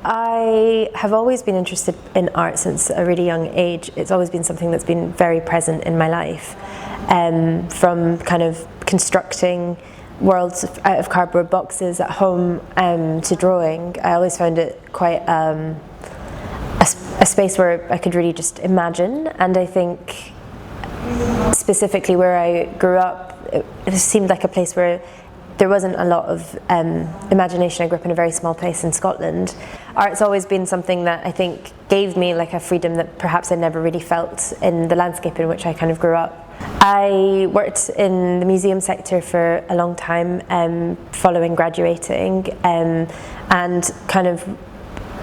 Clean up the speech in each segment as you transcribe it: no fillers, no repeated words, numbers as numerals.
I have always been interested in art since a really young age. It's always been something that's been very present in my life, from kind of constructing worlds out of cardboard boxes at home to drawing. I always found it quite a space where I could really just imagine, and I think specifically where I grew up, it seemed like a place where there wasn't a lot of imagination. I grew up in a very small place in Scotland. Art's always been something that I think gave me like a freedom that perhaps I never really felt in the landscape in which I kind of grew up. I worked in the museum sector for a long time following graduating, and kind of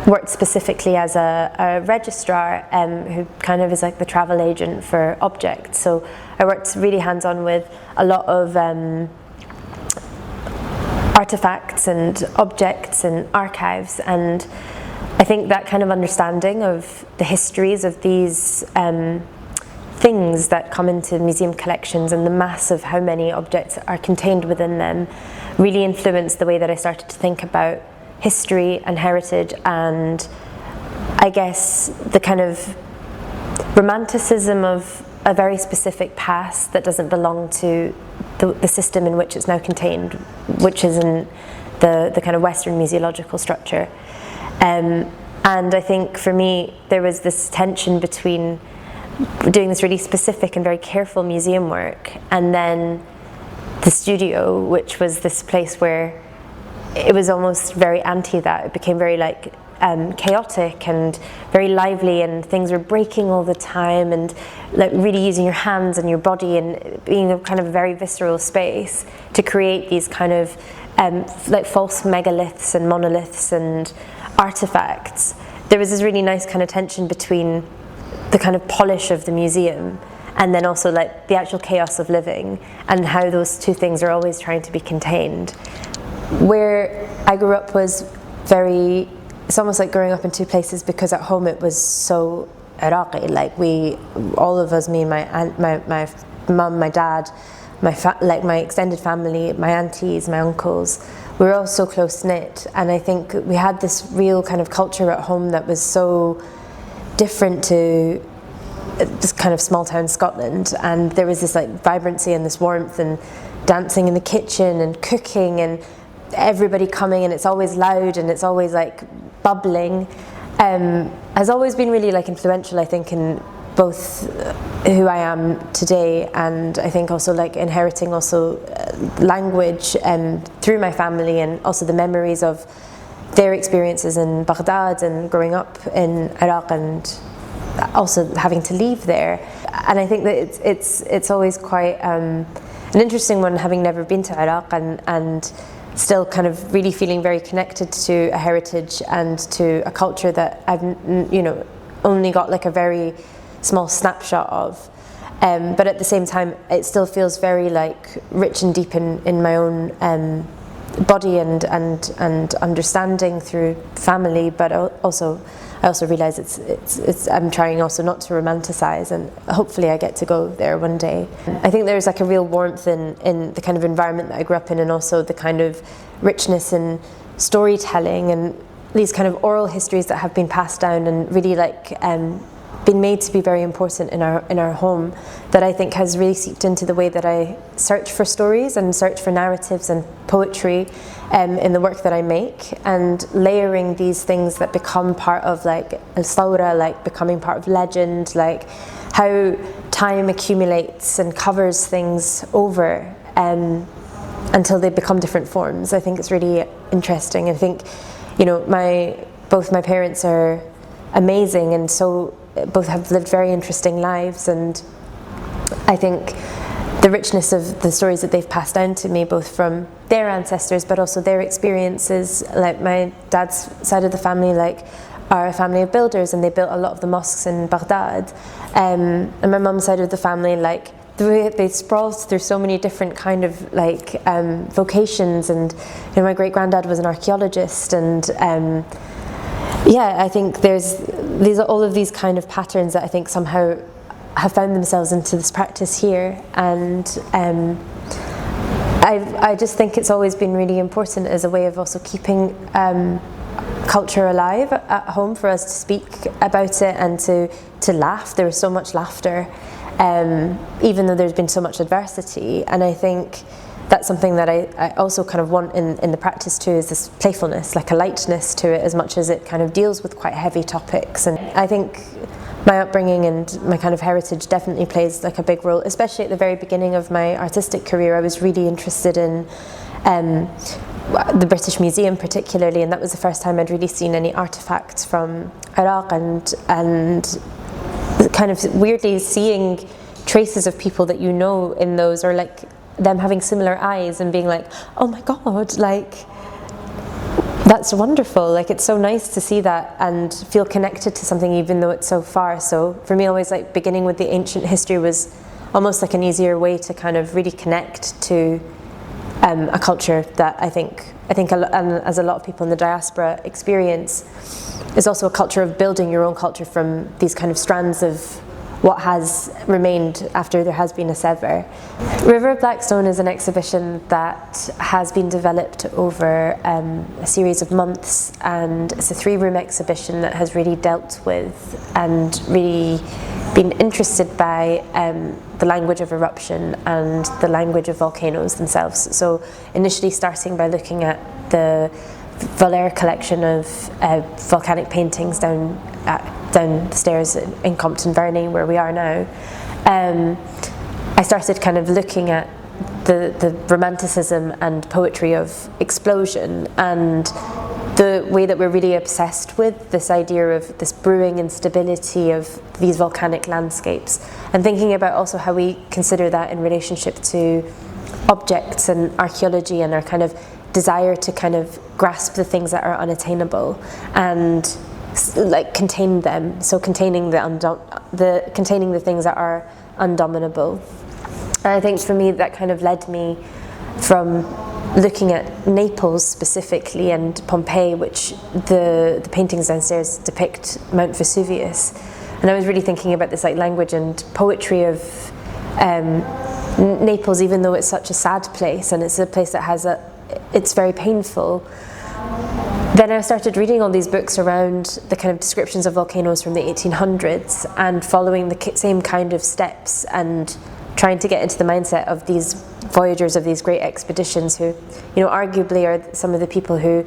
worked specifically as a registrar who kind of is like the travel agent for objects. So I worked really hands-on with a lot of artifacts and objects and archives, and I think that kind of understanding of the histories of these things that come into museum collections and the mass of how many objects are contained within them really influenced the way that I started to think about history and heritage, and I guess the kind of romanticism of a very specific past that doesn't belong to the system in which it's now contained, which is in the kind of Western museological structure. And I think for me there was this tension between doing this really specific and very careful museum work and then the studio, which was this place where it was almost very anti that. It became very like chaotic and very lively, and things were breaking all the time, and like really using your hands and your body and being a kind of very visceral space to create these kind of like false megaliths and monoliths and artifacts. There was this really nice kind of tension between the kind of polish of the museum and then also like the actual chaos of living, and how those two things are always trying to be contained. Where I grew up was very, it's almost like growing up in two places, because at home it was so Iraqi, like all of us, me and my aunt, my mum, my dad, like my extended family, my aunties, my uncles, we were all so close knit, and I think we had this real kind of culture at home that was so different to this kind of small town Scotland, and there was this like vibrancy and this warmth and dancing in the kitchen and cooking and everybody coming, and it's always loud and it's always like bubbling, has always been really like influential, I think, in both who I am today, and I think also like inheriting also language through my family, and also the memories of their experiences in Baghdad and growing up in Iraq and also having to leave there. And I think that it's always quite an interesting one, having never been to Iraq and still kind of really feeling very connected to a heritage and to a culture that I've only got like a very small snapshot of, but at the same time it still feels very like rich and deep in my own body and understanding through family. But I also realize it's I'm trying also not to romanticize, and hopefully I get to go there one day. I think there's like a real warmth in the kind of environment that I grew up in, and also the kind of richness in storytelling and these kind of oral histories that have been passed down and really like been made to be very important in our home, that I think has really seeped into the way that I search for stories and search for narratives and poetry in the work that I make, and layering these things that become part of like al-thawra, like becoming part of legend, like how time accumulates and covers things over until they become different forms. I think it's really interesting. I think, both my parents are amazing, and so both have lived very interesting lives, and I think the richness of the stories that they've passed down to me, both from their ancestors but also their experiences, like my dad's side of the family are a family of builders, and they built a lot of the mosques in Baghdad, and my mum's side of the family, like the way they sprawled through so many different kind of vocations, and my great granddad was an archaeologist, and I think there's all of these kind of patterns that I think somehow have found themselves into this practice here, and I just think it's always been really important as a way of also keeping culture alive at home for us to speak about it and to laugh. There was so much laughter, even though there's been so much adversity. And I think that's something that I also kind of want in the practice too, is this playfulness, like a lightness to it, as much as it kind of deals with quite heavy topics. And I think my upbringing and my kind of heritage definitely plays like a big role, especially at the very beginning of my artistic career. I was really interested in the British Museum particularly, and that was the first time I'd really seen any artefacts from Iraq, and kind of weirdly seeing traces of people that you know in those, or like them having similar eyes and being like, oh my god, like that's wonderful. Like, it's so nice to see that and feel connected to something even though it's so far. So for me, always like beginning with the ancient history was almost like an easier way to kind of really connect to a culture that I think as a lot of people in the diaspora experience, is also a culture of building your own culture from these kind of strands of what has remained after there has been a sever. River of Blackstone is an exhibition that has been developed over a series of months, and it's a 3-room exhibition that has really dealt with and really been interested by the language of eruption and the language of volcanoes themselves. So initially starting by looking at the Valère collection of volcanic paintings down the stairs in Compton Verney, where we are now, I started kind of looking at the romanticism and poetry of explosion, and the way that we're really obsessed with this idea of this brewing instability of these volcanic landscapes, and thinking about also how we consider that in relationship to objects and archaeology and our kind of desire to kind of grasp the things that are unattainable and like contain them, so containing containing the things that are undominable. And I think for me that kind of led me from looking at Naples specifically and Pompeii, which the paintings downstairs depict Mount Vesuvius, and I was really thinking about this like language and poetry of Naples, even though it's such a sad place and it's a place that has it's very painful. Then I started reading all these books around the kind of descriptions of volcanoes from the 1800s and following the same kind of steps and trying to get into the mindset of these voyagers of these great expeditions who, you know, arguably are some of the people who,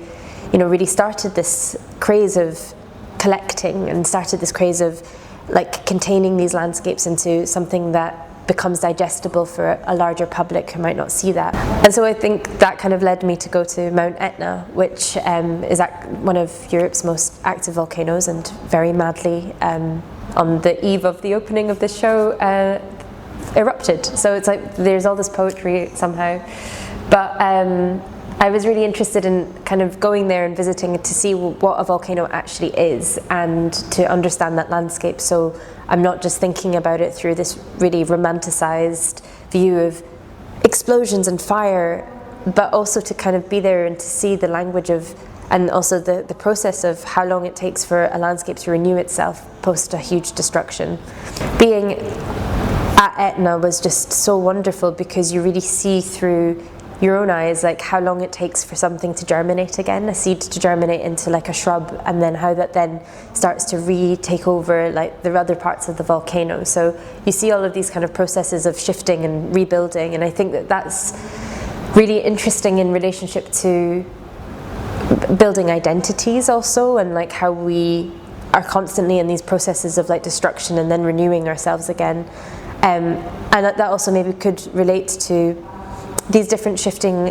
you know, really started this craze of collecting and started this craze of like containing these landscapes into something that becomes digestible for a larger public who might not see that. And so I think that kind of led me to go to Mount Etna, which is one of Europe's most active volcanoes, and very madly on the eve of the opening of this show erupted. So it's like there's all this poetry somehow, but I was really interested in kind of going there and visiting to see what a volcano actually is and to understand that landscape. So I'm not just thinking about it through this really romanticized view of explosions and fire, but also to kind of be there and to see the language of, and also the process of how long it takes for a landscape to renew itself post a huge destruction. Being at Etna was just so wonderful because you really see through your own eyes like how long it takes for something to germinate again, a seed to germinate into like a shrub, and then how that then starts to retake over like the other parts of the volcano. So you see all of these kind of processes of shifting and rebuilding, and I think that that's really interesting in relationship to building identities also, and like how we are constantly in these processes of like destruction and then renewing ourselves again. And that also maybe could relate to these different shifting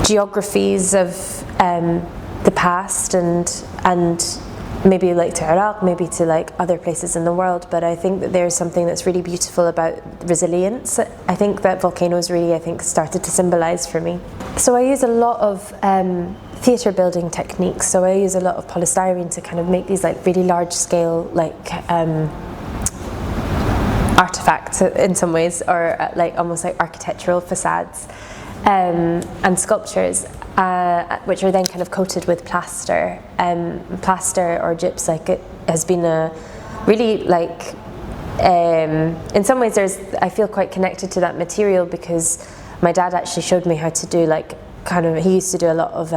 geographies of the past, and maybe like to Iraq, maybe to like other places in the world. But I think that there's something that's really beautiful about resilience. I think that volcanoes really, started to symbolize for me. So I use a lot of theatre building techniques. So I use a lot of polystyrene to kind of make these like really large scale artifacts in some ways, or like almost like architectural facades and sculptures, which are then kind of coated with plaster or gyps. Like, it has been a really like in some ways I feel quite connected to that material because my dad actually showed me how to do like he used to do a lot of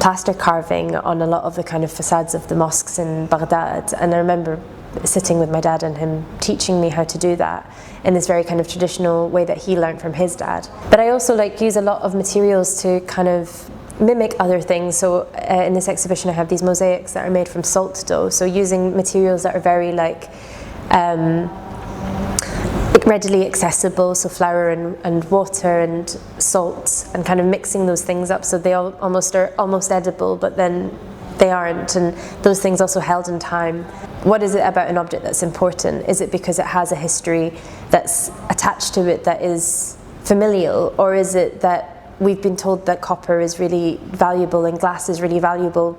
plaster carving on a lot of the kind of facades of the mosques in Baghdad, and I remember sitting with my dad and him teaching me how to do that in this very kind of traditional way that he learned from his dad. But I also use a lot of materials to kind of mimic other things. So in this exhibition I have these mosaics that are made from salt dough, so using materials that are very readily accessible, so flour and water and salt, and kind of mixing those things up so they are almost edible, but then they aren't, and those things also held in time. What is it about an object that's important? Is it because it has a history that's attached to it that is familial, or is it that we've been told that copper is really valuable and glass is really valuable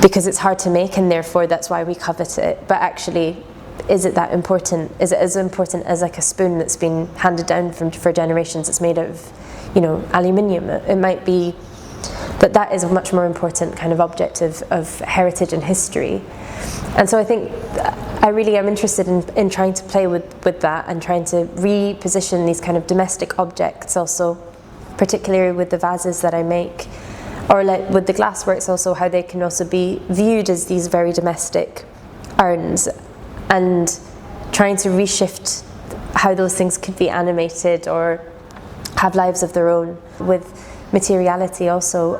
because it's hard to make and therefore that's why we covet it? But actually, is it that important? Is it as important as a spoon that's been handed down for generations? It's made of, aluminium. It might be that is a much more important kind of object of heritage and history. And so I think I really am interested in trying to play with that and trying to reposition these kind of domestic objects also, particularly with the vases that I make, or with the glassworks also, how they can also be viewed as these very domestic urns, and trying to reshift how those things could be animated or have lives of their own. With materiality also,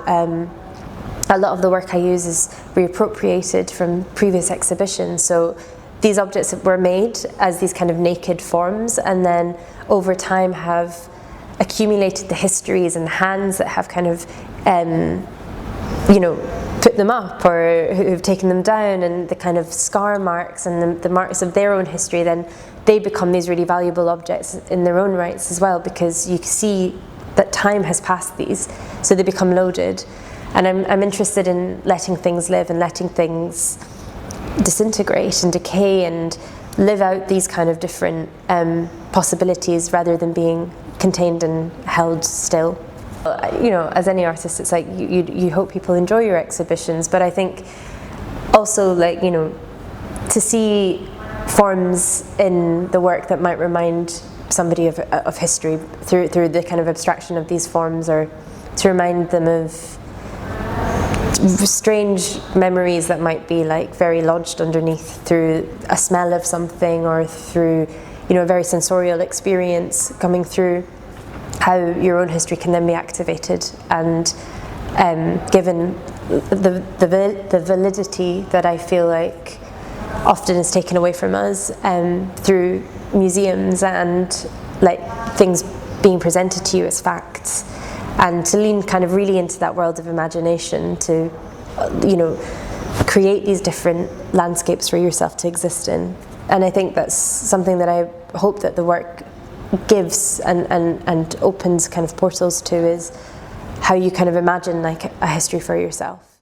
a lot of the work I use is reappropriated from previous exhibitions. So these objects were made as these kind of naked forms, and then over time have accumulated the histories and hands that have kind of put them up or who've taken them down, and the kind of scar marks and the marks of their own history, then they become these really valuable objects in their own rights as well, because you see that time has passed these, so they become loaded. And I'm interested in letting things live and letting things disintegrate and decay and live out these kind of different possibilities rather than being contained and held still. As any artist, it's you hope people enjoy your exhibitions, but I think also to see forms in the work that might remind somebody of history through the kind of abstraction of these forms, or to remind them of strange memories that might be very lodged underneath through a smell of something, or through a very sensorial experience coming through, how your own history can then be activated and given the validity that I feel often is taken away from us through museums and things being presented to you as facts, and to lean kind of really into that world of imagination to create these different landscapes for yourself to exist in. And I think that's something that I hope that the work gives and opens kind of portals to, is how you kind of imagine a history for yourself.